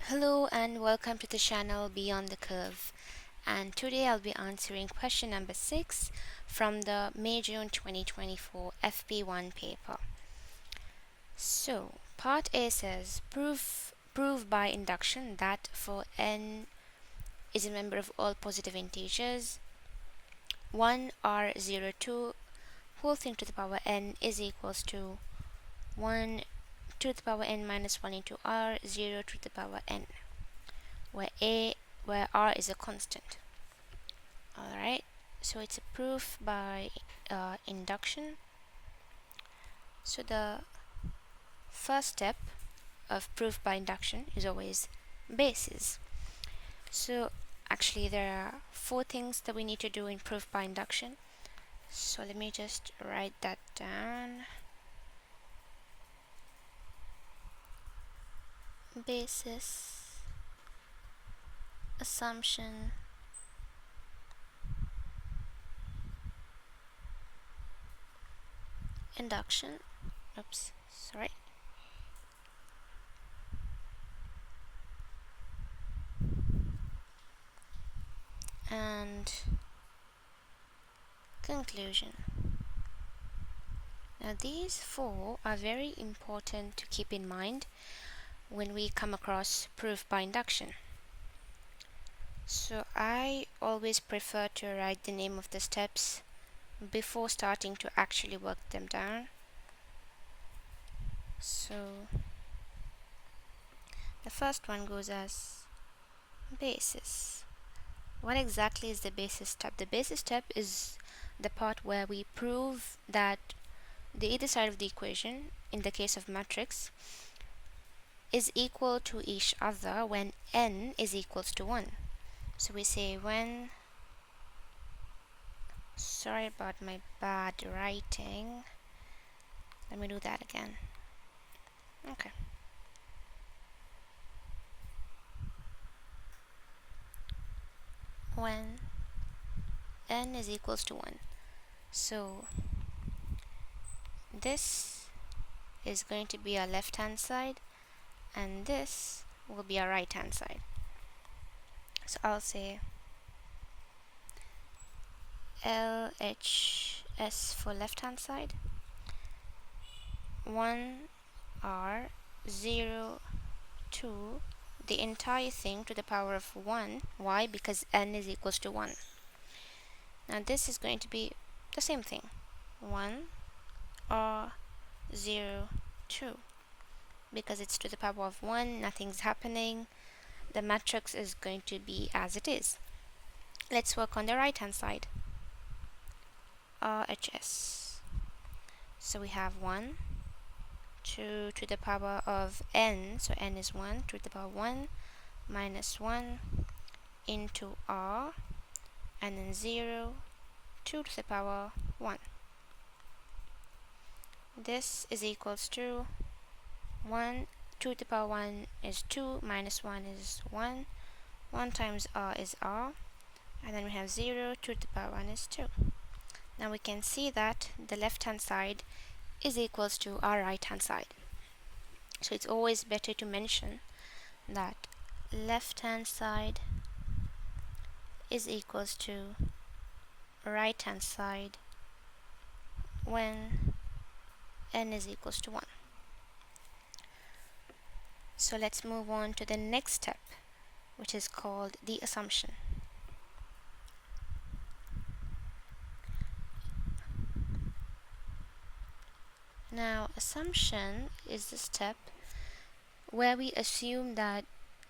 Hello and welcome to the channel Beyond the Curve, and today I'll be answering question number 6 from the May June 2024 FP1 paper. So part A says prove by induction that for n is a member of all positive integers 1 r 0 2 whole thing to the power n is equals to 1 to the power n minus 1 into r 0 to the power n, where r is a constant. Alright, so it's a proof by induction. So the first step of proof by induction is always basis. So actually there are 4 things that we need to do in proof by induction. So let me just write that down. Basis, assumption, induction, and conclusion. Now these 4 are very important to keep in mind when we come across proof by induction. So I always prefer to write the name of the steps before starting to actually work them down. So the first one goes as basis. What exactly is the basis step? The basis step is the part where we prove that the either side of the equation, in the case of matrix, is equal to each other when n is equals to 1. So we say when, sorry about my bad writing, let me do that again. Okay. When n is equals to 1. So this is going to be our left hand side and this will be our right hand side. So I'll say LHS for left hand side, 1 r 0 2, the entire thing to the power of 1. Why? Because n is equals to 1. Now this is going to be the same thing, 1 r 0 2, because it's to the power of 1, nothing's happening, the matrix is going to be as it is. Let's work on the right hand side, RHS. So we have 1 2 to the power of n, so n is 1, to the power 1 minus 1 into r, and then 0 2 to the power 1. This is equals to 1 2 to the power 1 is 2 minus 1 is 1, 1 times r is r, and then we have 0 2 to the power 1 is 2. Now we can see that the left hand side is equals to our right hand side. So it's always better to mention that left hand side is equals to right hand side when n is equals to 1. So let's move on to the next step, which is called the assumption. Now assumption is the step where we assume that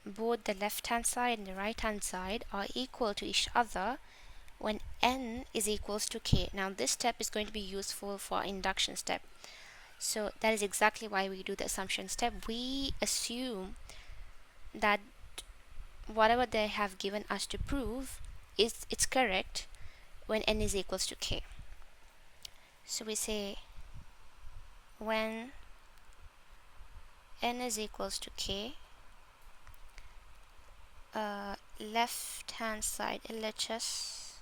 both the left hand side and the right hand side are equal to each other when n is equals to k. Now this step is going to be useful for our induction step. So that is exactly why we do the assumption step. We assume that whatever they have given us to prove it's correct when n is equals to k. So we say when n is equals to k, left hand side LHS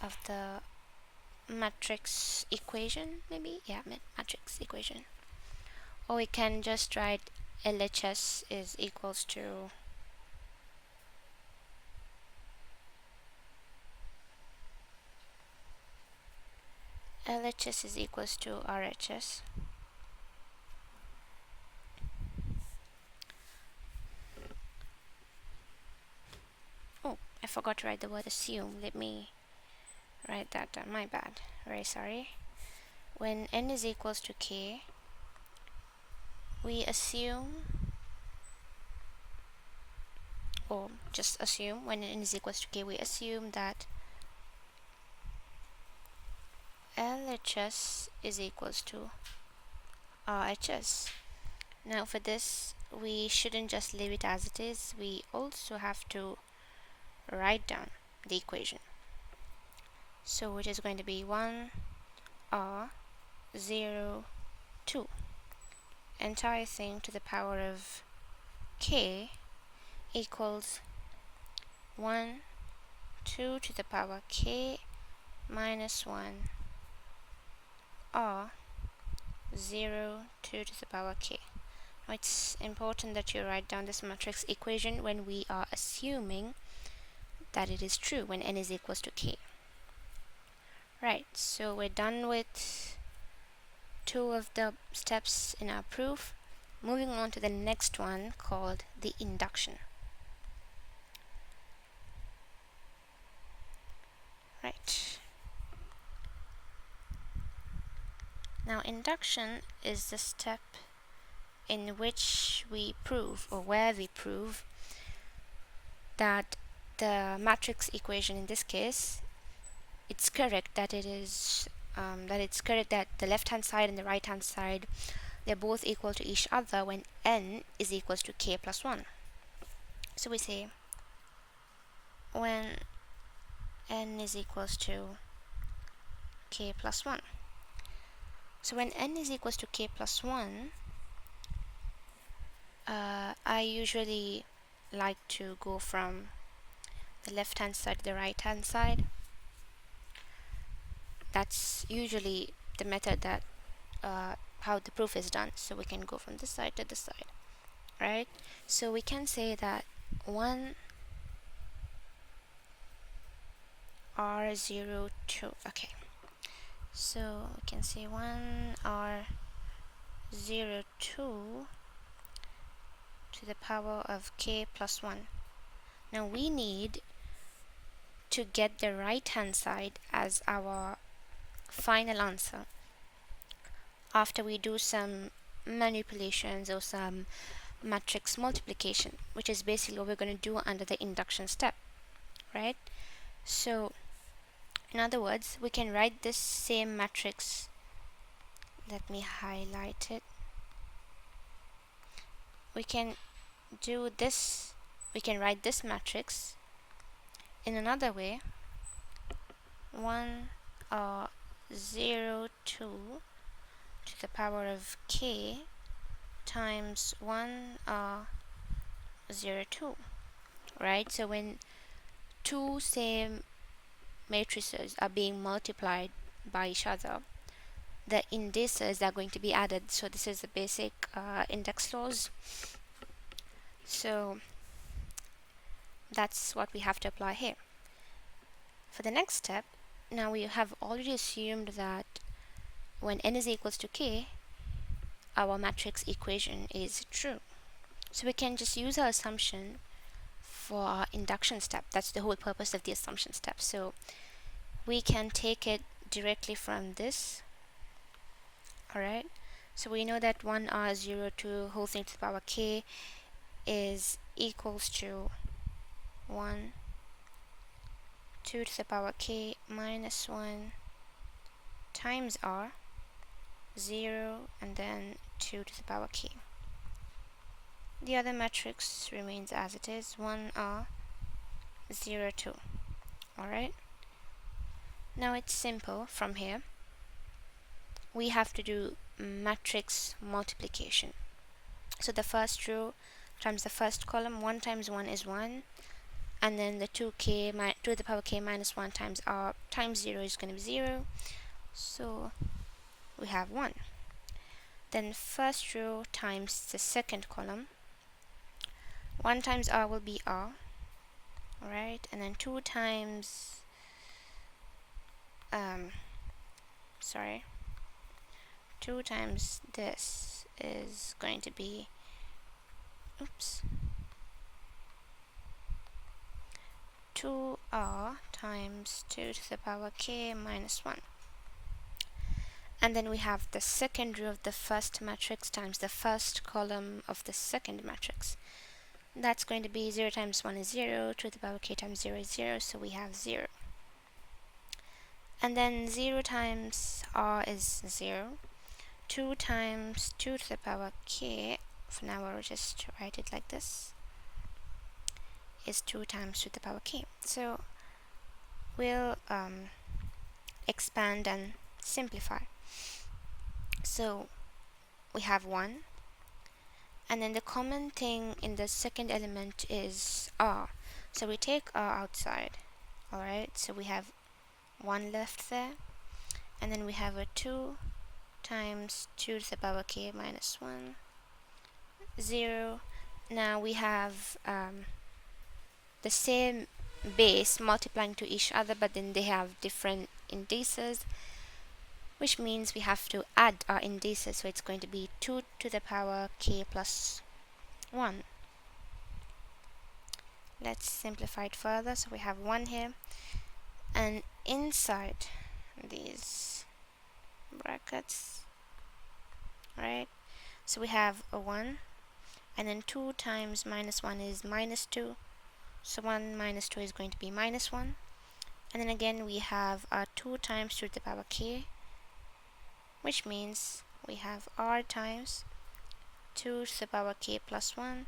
of the matrix equation, maybe, yeah, matrix equation, or we can just write LHS is equals to RHS. Oh, I forgot to write the word assume. Let me write that down. My bad. Very sorry. When n is equals to k, we assume, or just assume, when n is equals to k, we assume that LHS is equals to RHS. Now for this, we shouldn't just leave it as it is. We also have to write down the equation. So which is going to be 1 R 0 2 entire thing to the power of k equals 1 2 to the power k minus 1 R 0 2 to the power k. Now it's important that you write down this matrix equation when we are assuming that it is true when n is equals to k. Right, so we're done with 2 of the steps in our proof. Moving on to the next one called the induction. Right. Now induction is the step in which we prove, or where we prove, that the matrix equation in this case, it's correct that it's correct that the left hand side and the right hand side, they're both equal to each other when n is equals to k plus 1. So we say when n is equals to k plus 1. So when n is equals to k plus 1, I usually like to go from the left hand side to the right hand side. That's usually the method that how the proof is done. So we can go from this side to this side, right? So we can say that 1 R0 2. Okay, so we can say 1 R0 2 to the power of k plus 1. Now we need to get the right hand side as our final answer after we do some manipulations or some matrix multiplication, which is basically what we're going to do under the induction step, right? So in other words, we can write this same matrix. Let me highlight it. We can do this, we can write this matrix in another way. 1 0 2 to the power of k times 1 0 2, right? So when two same matrices are being multiplied by each other, the indices are going to be added. So this is the basic index laws. So that's what we have to apply here. For the next step, now we have already assumed that when n is equals to k, our matrix equation is true. So we can just use our assumption for our induction step. That's the whole purpose of the assumption step. So we can take it directly from this. Alright, so we know that 1 R0 2 whole thing to the power k is equals to 1 2 to the power k minus 1 times r 0 and then 2 to the power k. The other matrix remains as it is, 1 r 0 2. Alright, now it's simple. From here we have to do matrix multiplication. So the first row times the first column, 1 times 1 is 1, and then the 2 to the power k minus 1 times r times 0 is going to be 0. So we have 1. then first row times the second column. 1 times r will be r, alright, and then 2 times sorry, 2 times this is going to be, oops, 2r times 2 to the power k minus 1. And then we have the second row of the first matrix times the first column of the second matrix. That's going to be 0 times 1 is 0, 2 to the power k times 0 is 0, so we have 0. And then 0 times r is 0. 2 times 2 to the power k, for now I'll just write it like this, is 2 times 2 to the power k. So we'll expand and simplify. So we have 1, and then the common thing in the second element is r, so we take r outside. Alright, so we have 1 left there, and then we have a 2 times 2 to the power k minus 1, 0. Now we have the same base multiplying to each other, but then they have different indices, which means we have to add our indices, so it's going to be 2 to the power k plus 1. Let's simplify it further. So we have 1 here, and inside these brackets, right, so we have a 1, and then 2 times minus 1 is minus 2, so 1 minus 2 is going to be minus 1, and then again we have our 2 times 2 to the power k, which means we have r times 2 to the power k plus 1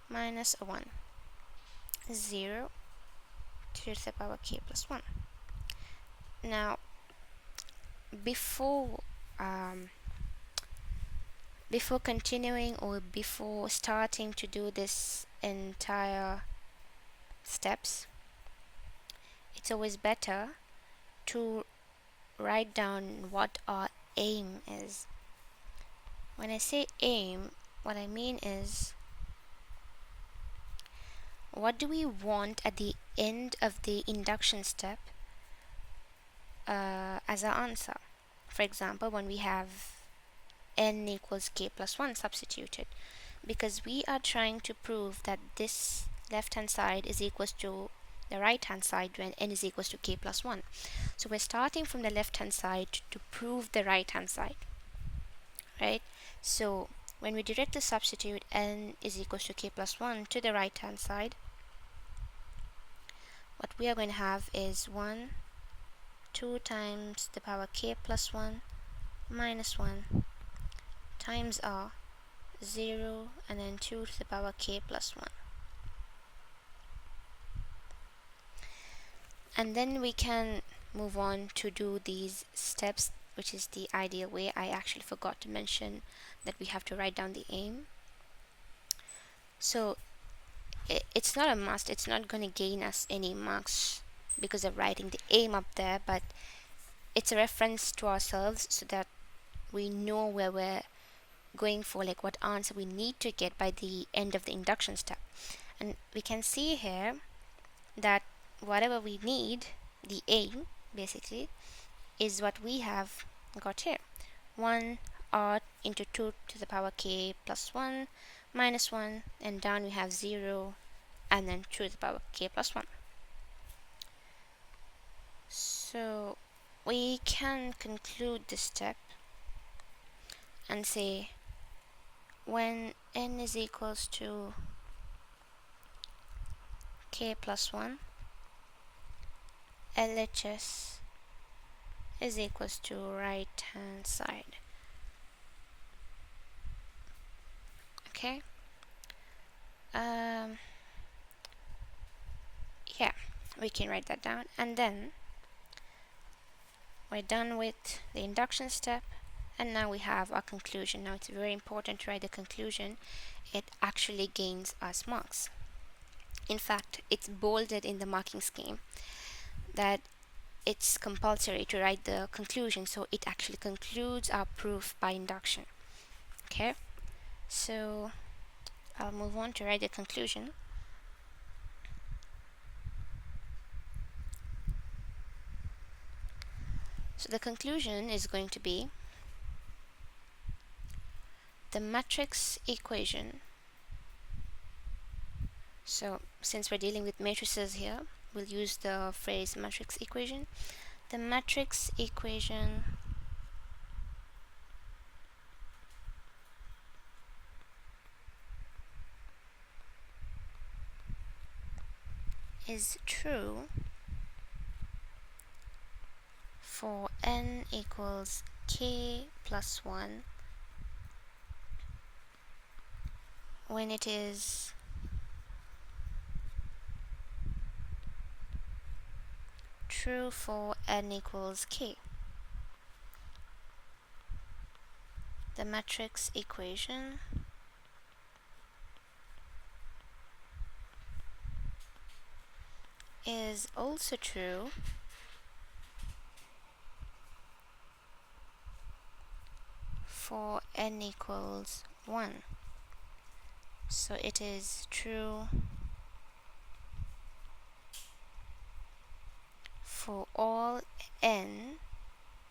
minus a 1, 0, 2 to the power k plus 1. Now before continuing or before starting to do this entire steps, it's always better to write down what our aim is. When I say aim, what I mean is, what do we want at the end of the induction step as our answer? For example, when we have n equals k plus 1 substituted, because we are trying to prove that this left hand side is equals to the right hand side when n is equals to k plus 1. So we're starting from the left hand side to prove the right hand side, right? So when we directly substitute n is equals to k plus 1 to the right hand side, what we are going to have is 1, 2 times the power k plus 1 minus 1 times r, 0, and then 2 to the power k plus 1. And then we can move on to do these steps, which is the ideal way. I actually forgot to mention that we have to write down the aim. So it's not a must, it's not going to gain us any marks because of writing the aim up there, but it's a reference to ourselves so that we know where we're going for, like what answer we need to get by the end of the induction step. And we can see here that whatever we need, the aim basically, is what we have got here. 1 r into 2 to the power k plus 1 minus 1, and down we have 0 and then 2 to the power k plus 1. So we can conclude this step and say when n is equals to k plus 1, LHS is equals to right hand side. Okay, yeah, we can write that down, and then we're done with the induction step, and now we have our conclusion. Now it's very important to write the conclusion. It actually gains us marks. In fact, it's bolded in the marking scheme that it's compulsory to write the conclusion, so it actually concludes our proof by induction. Okay, so I'll move on to write the conclusion. So the conclusion is going to be the matrix equation. So since we're dealing with matrices here, we'll use the phrase matrix equation. The matrix equation is true for n equals k plus 1 when it is true for n equals k. The matrix equation is also true for n equals 1. So it is true for all n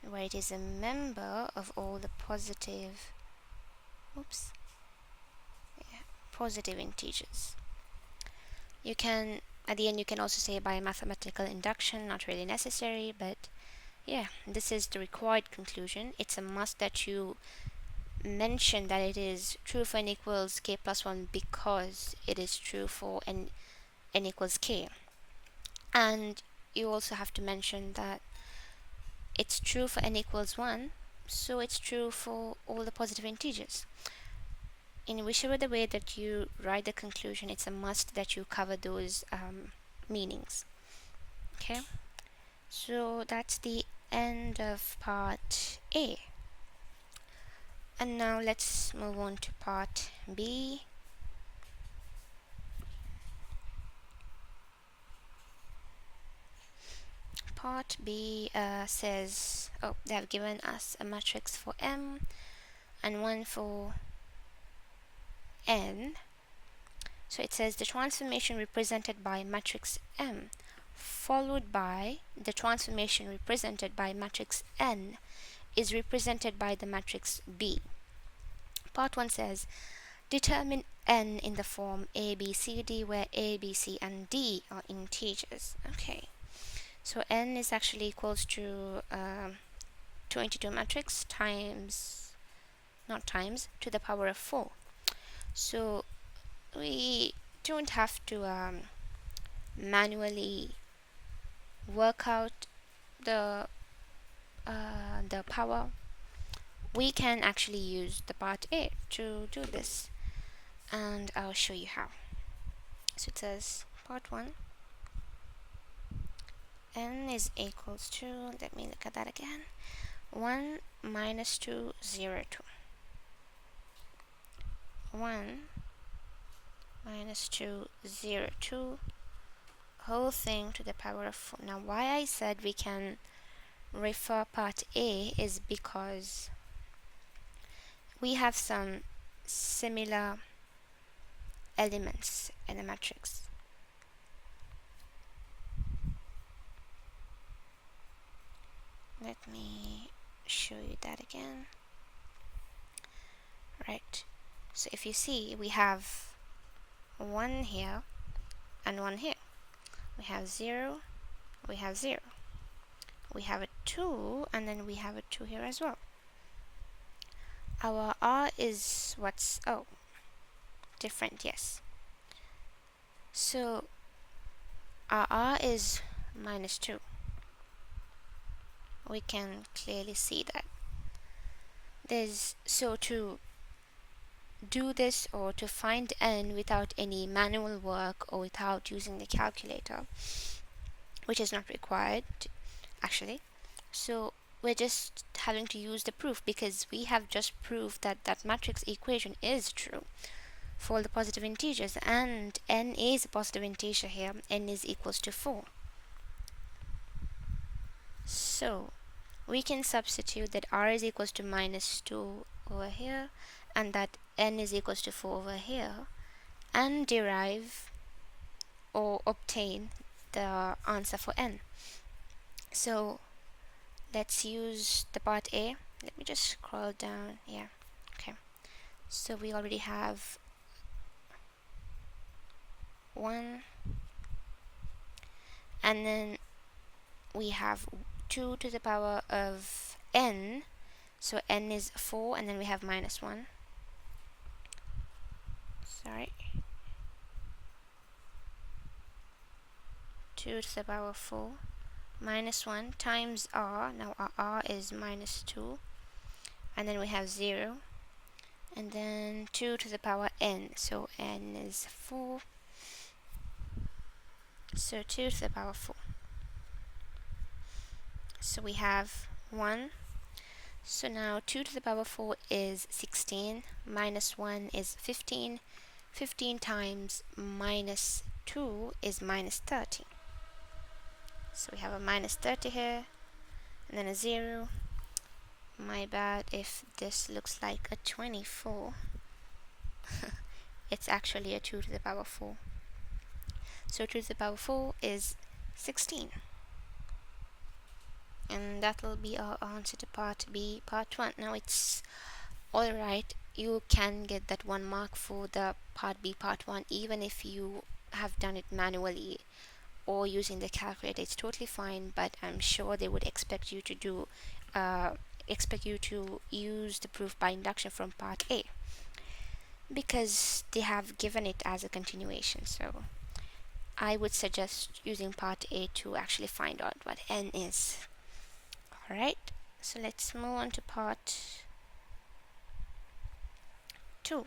where it is a member of all the positive positive integers. You can, at the end, you can also say by mathematical induction, not really necessary, but yeah, this is the required conclusion. It's a must that you mention that it is true for n equals k plus 1 because it is true for n equals k. And you also have to mention that it's true for n equals 1, so it's true for all the positive integers. In whichever the way that you write the conclusion, it's a must that you cover those meanings. Okay, so that's the end of part A. And now let's move on to part B. Part B says, they have given us a matrix for M and one for N. So it says the transformation represented by matrix M followed by the transformation represented by matrix N is represented by the matrix B. Part 1 says determine N in the form A, B, C, D, where A, B, C, and D are integers. Okay, so N is actually equals to 22 matrix times, not times, to the power of 4. So we don't have to manually work out the power. We can actually use the part A to do this, and I'll show you how. So it says part 1, N is equals to, let me look at that again, 1 minus 2, 0, 2. 1 minus 2, 0, 2, whole thing to the power of 4. Now why I said we can refer part A is because we have some similar elements in a matrix. Let me show you that again. Right, so if you see, we have 1 here and 1 here. We have 0, we have 0. We have a 2, and then we have a 2 here as well. Our R is what's, different, yes. So our R is minus 2. We can clearly see that. So to do this, or to find N without any manual work or without using the calculator, which is not required actually, so we're just having to use the proof, because we have just proved that that matrix equation is true for all the positive integers, and N is a positive integer here. N is equals to 4. So we can substitute that R is equals to minus 2 over here, and that n is equals to 4 over here, and derive or obtain the answer for n. So let's use the part A. Let me just scroll down. Yeah, okay. So we already have 1, and then we have 2 to the power of n, so n is 4, and then we have minus 1. Sorry. 2 to the power 4 minus 1 times r. Now our r is minus 2, and then we have 0, and then 2 to the power n, so n is 4, so 2 to the power 4. So we have 1. So now 2 to the power 4 is 16, minus 1 is 15. 15 times minus 2 is minus 30. So we have a minus 30 here, and then a 0. My bad if this looks like a 24. It's actually a 2 to the power 4. So 2 to the power 4 is 16. And that will be our answer to part B. Part 1. Now it's alright, you can get that 1 mark for the part B, part 1, even if you have done it manually or using the calculator. It's totally fine, but I'm sure they would expect you to do use the proof by induction from part A, because they have given it as a continuation. So I would suggest using part A to actually find out what n is. Alright, so let's move on to part 2.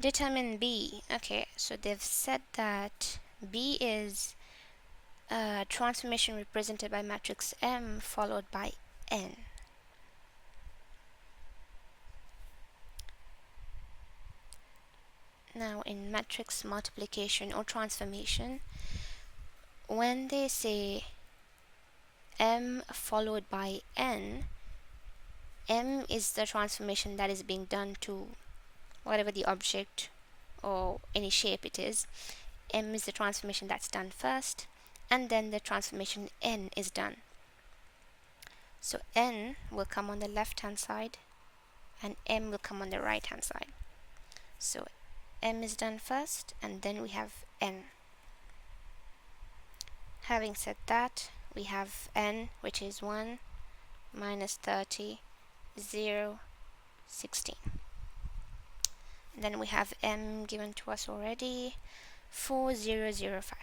Determine B. Okay, so they've said that B is a transformation represented by matrix M followed by n. Now in matrix multiplication or transformation, when they say M followed by n, M is the transformation that is being done to whatever the object or any shape it is. M is the transformation that's done first, and then the transformation n is done. So n will come on the left hand side and m will come on the right hand side. So m is done first, and then we have n. Having said that, we have n, which is 1, minus 30, 0, 16. And then we have m given to us already, 4005.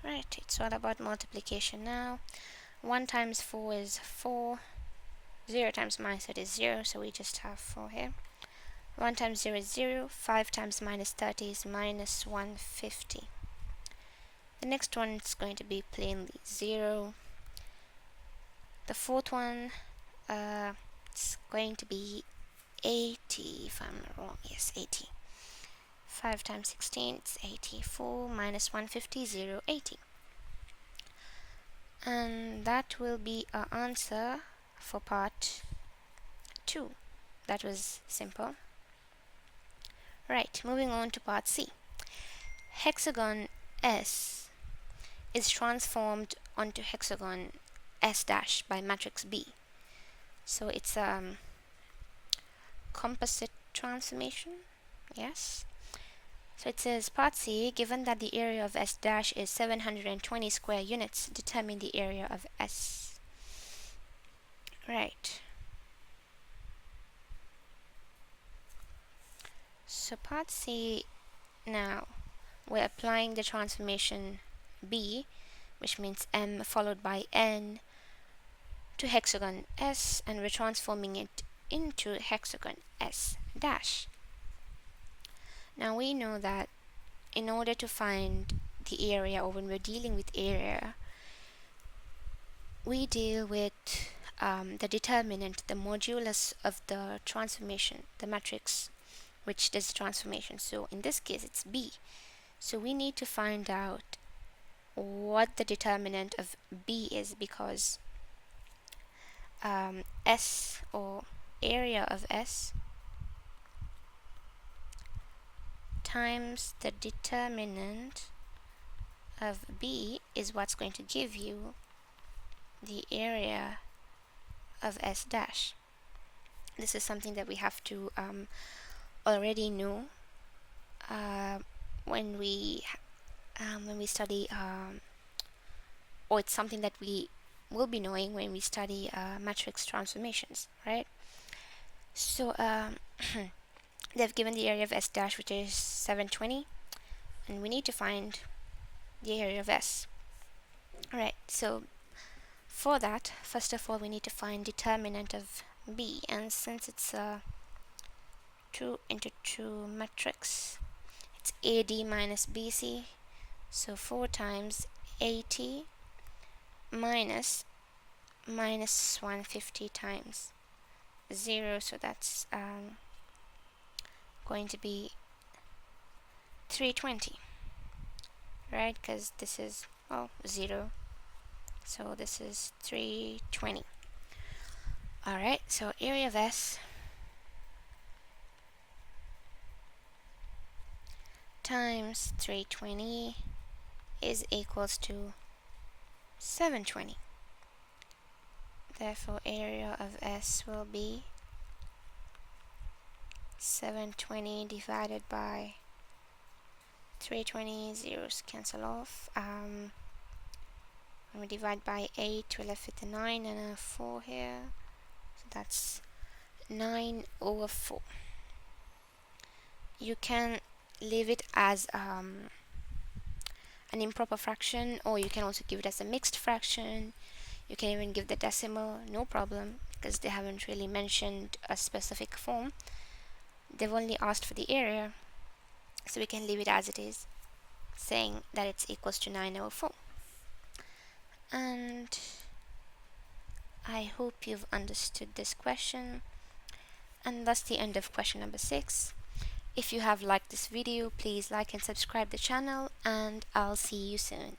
Right, it's all about multiplication now. 1 times 4 is 4, 0 times minus 30 is 0, so we just have 4 here. 1 times 0 is 0, 5 times minus 30 is minus 150. The next one is going to be plainly 0. The fourth one, it's going to be 80, if I'm not wrong. Yes, 80. 5 times 16, it's 84, minus 150, 0, 80. And that will be our answer for part 2. That was simple. Right, moving on to part C. Hexagon S is transformed onto hexagon S dash by matrix B. So it's a composite transformation. Yes. So it says part C, given that the area of S dash is 720 square units, determine the area of S. Right. So part C, now we're applying the transformation B, which means M followed by N, to hexagon S, and we're transforming it into hexagon S dash. Now we know that in order to find the area, or when we're dealing with area, we deal with the determinant, the modulus of the transformation, the matrix which does the transformation. So in this case it's B. So we need to find out what the determinant of B is, because S, or area of S, times the determinant of B is what's going to give you the area of S dash. This is something that we have to already know when we study, or it's something that we will be knowing when we study matrix transformations, right? So they've given the area of S dash, which is 720, and we need to find the area of S. Alright, so for that, first of all, we need to find determinant of B, and since it's a 2 into 2 matrix, it's AD minus BC, so 4 times 80 minus 150 times 0, so that's going to be 320, right? Because this is, well, 0, so this is 320. Alright, so area of S times 320 is equals to 720. Therefore, area of S will be 720 divided by 320, zeros cancel off. When we divide by 8, we're left with a 9 and a 4 here. So that's 9 over 4. You can leave it as an improper fraction, or you can also give it as a mixed fraction. You can even give the decimal, no problem, because they haven't really mentioned a specific form. They've only asked for the area, so we can leave it as it is, saying that it's equals to 9 over 4. And I hope you've understood this question, and that's the end of question number 6. If you have liked this video, please like and subscribe the channel, and I'll see you soon.